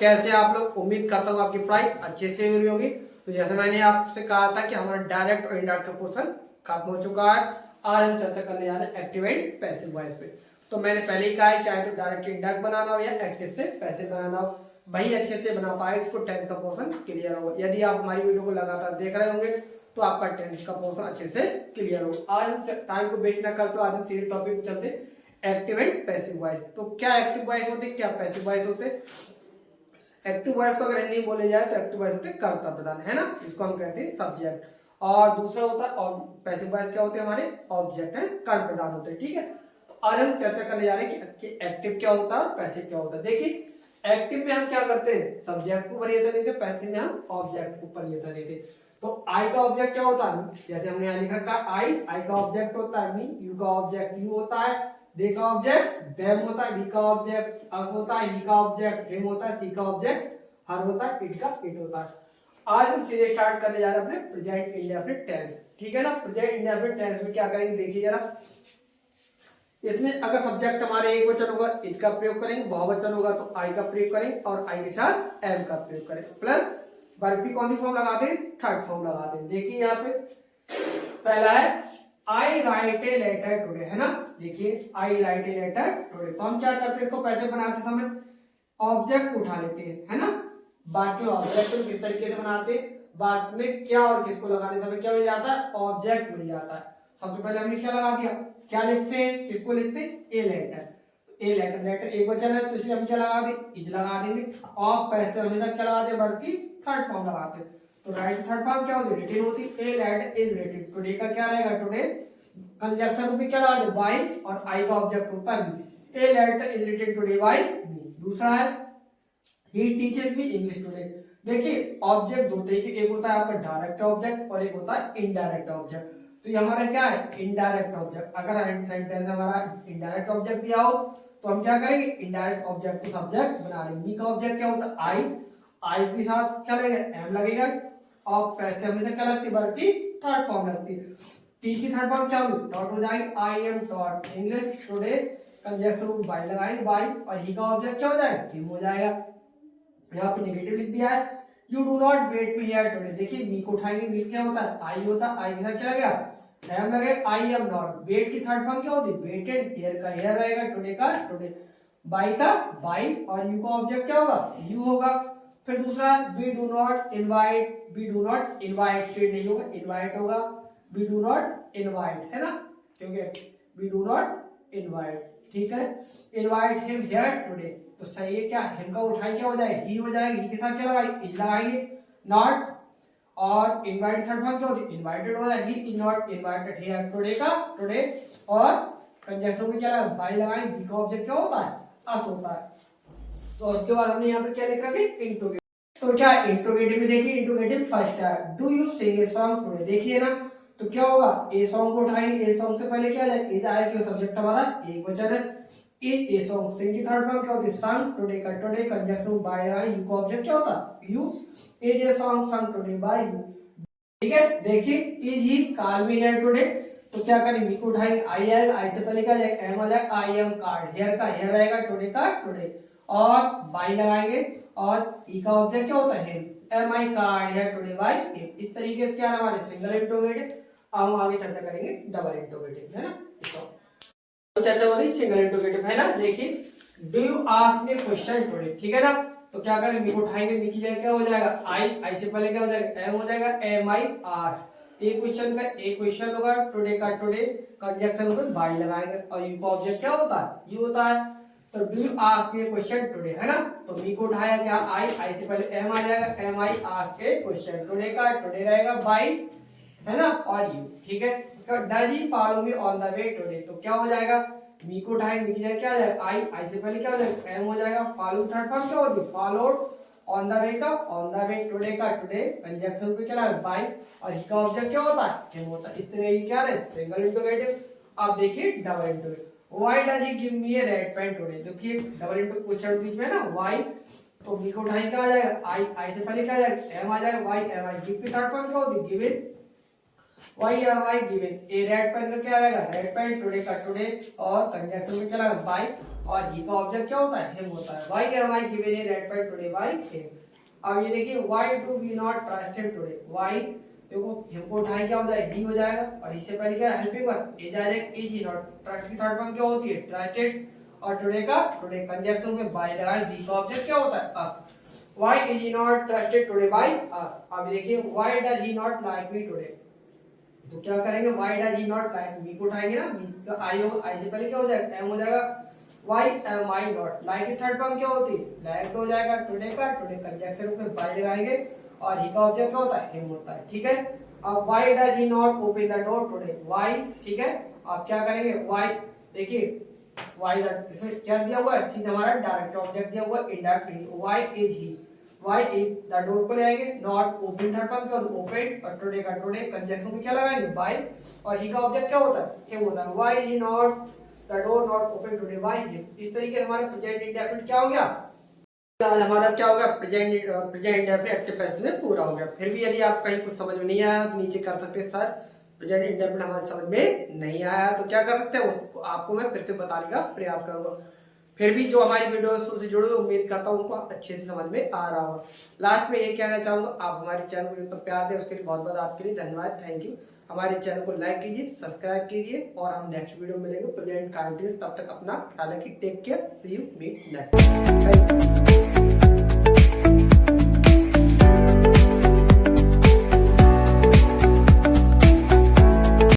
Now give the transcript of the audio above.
कैसे आप लोग, उम्मीद करता हूँ आपकी पढ़ाई अच्छे से हुई होगी। तो जैसे मैंने आपसे कहा था कि हमारा डायरेक्ट और इनडायरेक्ट का पोर्शन खत्म हो चुका है। आज हम चर्चा करने जा रहे हैं एक्टिव एंड पैसिव वॉइस पे। तो मैंने पहले ही कहा है, चाहे तो डायरेक्ट इनडायरेक्ट बनाना हो या एक्टिव से पैसिव बनाना हो, वही अच्छे से बना पाए इसको टेंथ का पोर्शन क्लियर होगा। यदि आप हमारी वीडियो को लगातार देख रहे होंगे तो आपका टेंथ का पोर्शन अच्छे से क्लियर होगा। आज हम टाइम को वेस्ट ना कर, तो आज हम तीन टॉपिक चलते, एक्टिव एंड पैसिव वॉइस। तो क्या एक्टिव वॉइस होते, क्या पैसिव वॉइस होते। एक्टिव वॉइस को अगर हिंदी में बोले जाए तो एक्टिव वॉइस होते कर्ता प्रधान, है ना, इसको हम कहते हैं सब्जेक्ट। और दूसरा होता है पैसिव वॉइस, क्या होते हैं हमारे ऑब्जेक्ट है, कर्म प्रधान होते हैं। ठीक है, तो आज हम चर्चा करने जा रहे हैं कि एक्टिव क्या होता है और पैसिव क्या होता है। देखिए, एक्टिव में हम क्या करते हैं, सब्जेक्ट को वरीयता देते, पैसिव में हम ऑब्जेक्ट को वरीयता देते। तो आई का ऑब्जेक्ट क्या होता है, जैसे हमने यहाँ लिख रखा है आई का ऑब्जेक्ट होता है मी, यू का ऑब्जेक्ट यू होता है, दे का ऑब्जेक्ट देम होता है, डी का ऑब्जेक्ट अस होता है, ही का ऑब्जेक्ट हिम होता है, सी का ऑब्जेक्ट हर होता है, इट का इट होता है। आज हम चीजें स्टार्ट करने जा रहे हैं अपने प्रेजेंट इंडेफिनिट टेंस। ठीक है ना, प्रेजेंट इंडेफिनिट टेंस में क्या करेंगे, देखिए जरा। इसमें अगर सब्जेक्ट हमारे एक वचन होगा इट का प्रयोग करेंगे, बहुवचन होगा तो आई का प्रयोग करेंगे और आई के साथ एम का प्रयोग करेंगे। प्लस वर्ब की कौन सी फॉर्म लगाते हैं, थर्ड फॉर्म लगाते हैं। देखिए यहाँ पे पहला है आई राइट ए लेटर टुडे, है ना। देखिए आई राइट ए लेटर टुडे, तो हम क्या करते हैं, इसको पैसे बनाते समय ऑब्जेक्ट उठा लेते हैं, है ना। बाकी ऑब्जेक्ट को किस तरीके से बनाते हैं, बाद में क्या और किसको लगाने समय क्या मिल जाता है, ऑब्जेक्ट मिल जाता है। सबसे पहले हमने क्या लगा दिया, क्या लिखते हैं, किसको लिखते हैं, ए लेटर। तो ए लेटर, लेटर एक वचन है तो इसलिए हम क्या लगा दें, इज लगा देंगे। और पैसे हमेशा क्या लगाते हैं, वर्ब की थर्ड फॉर्म लगाते हैं। तो राइट थर्ड फॉर्म क्या होती है, रिटेन होती है। A letter is written, today का क्या रहेगा, टुडे कंजक्शन में क्या लगा दे, बाय, और आई का ऑब्जेक्ट होता है me. A letter is written today by me. दूसरा है he teaches me English today. देखिए ऑब्जेक्ट होते हैं कि एक होता है आपका डायरेक्ट ऑब्जेक्ट और एक होता है इनडायरेक्ट ऑब्जेक्ट। तो ये हमारा क्या है, इनडायरेक्ट ऑब्जेक्ट। अगर सेंटेंस हमारा इनडायरेक्ट ऑब्जेक्ट दिया हो तो हम क्या करेंगे, इनडायरेक्ट ऑब्जेक्ट को सब्जेक्ट बना लेंगे। बी का ऑब्जेक्ट क्या होता है, आई, आई के साथ क्या लगेगा, एम लगेगा। और पैसे हमेशा क्या लगती है, वर्ब की थर्ड फॉर्म लगती है। टी की थर्ड फॉर्म क्या होगी, डॉट हो जाएगी, I am taught English today conjunction में बाय लगाएंगे, बाय, और ही का ऑब्जेक्ट क्या हो जाएगा, हिम हो जाएगा। यहाँ पे नेगेटिव लिख दिया है, you do not wait me here today. देखिए मी को उठाएंगे, मी क्या होता है, आई होता है, आई के साथ क्या लगेगा, एम लगे, आई एम नॉट। वेट की थर्ड फॉर्म क्या होती है, वेटेड, हियर का हियर रहेगा, टुडे का टुडे, बाई का बाई, और यू का ऑब्जेक्ट क्या होगा, यू होगा। फिर दूसरा we do not invite, we do not invited नहीं होगा, इनवाइट होगा। वी डू नॉट इनवाइट, है ना, क्योंकि वी डू नॉट इनवाइट। ठीक है, इनवाइट हिम हियर टुडे, तो सही है क्या, हिम का उठाई क्या हो जाएगा, ही हो जाएगा। ही के साथ क्या लगाएंगे, इज लगाएंगे, नॉट। और इनवाइट थर्ड फॉर्म क्या होती है, इनवाइटेड हो जाएगा, he is not invited here today का टुडे। और कंजक्शन में क्या लगा, बाय लगाएंगे, बी का ऑब्जेक्ट क्या होता है, अस होता है। तो उसके बाद हमने यहाँ पे क्या लिख रखा है, इंट्रोगेटिव। तो क्या इंट्रोगेटिव में देखिए, इंट्रोगेटिव फर्स्ट है, do you sing a song today. देखिए ना, तो क्या होगा, ए सॉन्ग को उठाएंगे, ए सॉन्ग से पहले क्या आ जाए, इज आए, क्यों सब्जेक्ट हमारा एक वचन है। ए सॉन्ग, सिंग की थर्ड फॉर्म क्या होती है, संग, टुडे का today conjunction by I, you का ऑब्जेक्ट क्या होता है, you. Is a song sung today by you. ठीक है, देखिए is he call me here today, तो क्या करेंगे, मी को उठाएंगे, आई आएगा, आई से पहले क्या आ जाएगा, एम आ जाएगा, आई एम कार्ड, हियर का हियर रहेगा, टुडे का टुडे, और बाय लगाएंगे, और ई का ऑब्जेक्ट क्या होता है, him, am I called here today by him. इस तरीके से क्या है हमारे सिंगल इंट्रोगेटिव। अब हम आगे चर्चा करेंगे डबल इंट्रोगेटिव, है ना। तो चर्चा हो रही सिंगल इंट्रोगेटिव, है ना। देखिए, do you ask me question today, ठीक है ना। तो क्या करेंगे, मी को उठाएंगे, मी की जगह क्या हो जाएगा, आई, आई से पहले क्या हो जाएगा, एम हो जाएगा, एम आई आस्क। एक क्वेश्चन का एक क्वेश्चन होगा, टुडे का टुडे कंजक्शन में बाय लगाएंगे, और यू का ऑब्जेक्ट क्या होता है, यू होता है। तो do you ask me question today, है ना। तो मी को उठाया क्या, आई, आई से पहले एम आ जाएगा, am I ask a question, today का टुडे रहेगा बाय, है ना, और यू। ठीक है, इसका does he follow me on the way today, तो क्या हो जाएगा, मी को उठाएंगे, मी की जगह क्या आ जाएगा, आई, आई से पहले क्या हो जाएगा, एम हो जाएगा, फॉलो थर्ड फॉर्म क्या होती है, फॉलोड, ऑन द वे का ऑन द वे, टुडे का टुडे कंजक्शन पे क्या लगा, बाय, और ही का ऑब्जेक्ट क्या होता है, हिम होता है। इस तरह की क्या है सिंगल इंट्रोगेटिव। अब देखिए double interrogative, why does he give me a red pen today. देखिए डबल इंट्रो क्वेश्चन बीच में ना, व्हाई, तो मी को उठाएंगे क्या आ जाएगा, आई, आई से पहले क्या आ जाएगा, एम आ जाएगा, व्हाई एम आई, गिव की थर्ड फॉर्म क्या होती है, given, why are why given a red pen का क्या रहेगा रेड पेन, टुडे का टुडे और कंजक्शन में क्या रहेगा बाय और ही का ऑब्जेक्ट क्या होता है हिम होता है। Why are why given a red pen today by him. अब ये देखिए why do we not trust him today, why देखो हिम को उठाए क्या हो जाएगा ही हो जाएगा और इससे पहले क्या helping verb is direct is he not, trust की थर्ड फॉर्म क्या होती है ट्रस्टेड और टुडे का टुडे कंजक्शन में बाय लगाए बी का ऑब्जेक्ट क्या होता है अस। Why is he not trusted today by us? अब देखिए why does he not like me today? तो क्या करेंगे why does he not like me को उठाएंगे ना me का आई हो आई से पहले क्या हो जाएगा am हो जाएगा why am I not like की थर्ड फॉर्म क्या होती है like हो जाएगा today का today कंजक्शन में by लगाएंगे और he का ऑब्जेक्ट क्या होता है him होता है। ठीक है अब why does he not open the door today? Why ठीक है आप क्या करेंगे why देखिए why इसमें क्या दिया हुआ है सीधा हमारा डायरेक्ट ऑब्जेक्ट दिया हुआ है indirect why is he why is the door को ले आएंगे नॉट ओपन थर्ड फॉर्म क्या ओपन और टुडे का टुडे कंजक्शन में क्या लगाएंगे बाय और ही का ऑब्जेक्ट क्या होता है क्या होता है why is he not the door not open today why him। इस तरीके से हमारा प्रेजेंट इंडेफिनिट क्या हो गया आज हमारा क्या होगा प्रेजेंट इंडेफिनिट एक्टिव पैसिव में पूरा हो गया। फिर भी यदि आप कहीं कुछ समझ में नहीं आया तो नीचे कर सकते सर प्रेजेंट इंडेफिनिट हमारे समझ में नहीं आया तो क्या कर सकते हैं उसको आपको मैं फिर से बताने का प्रयास करूंगा। फिर भी जो हमारी वीडियो से जुड़े उम्मीद करता हूँ उनको अच्छे से समझ में आ रहा होगा। लास्ट में ये कहना चाहूंगा आप हमारे चैनल को जितना प्यार दें उसके लिए बहुत बहुत आपके लिए धन्यवाद थैंक यू। हमारे चैनल को लाइक कीजिए सब्सक्राइब कीजिए और हम नेक्स्ट वीडियो में मिलेंगे प्रेजेंट कंटिन्यूअस। तब तक अपना ख्याल रखिए take care see you meet next.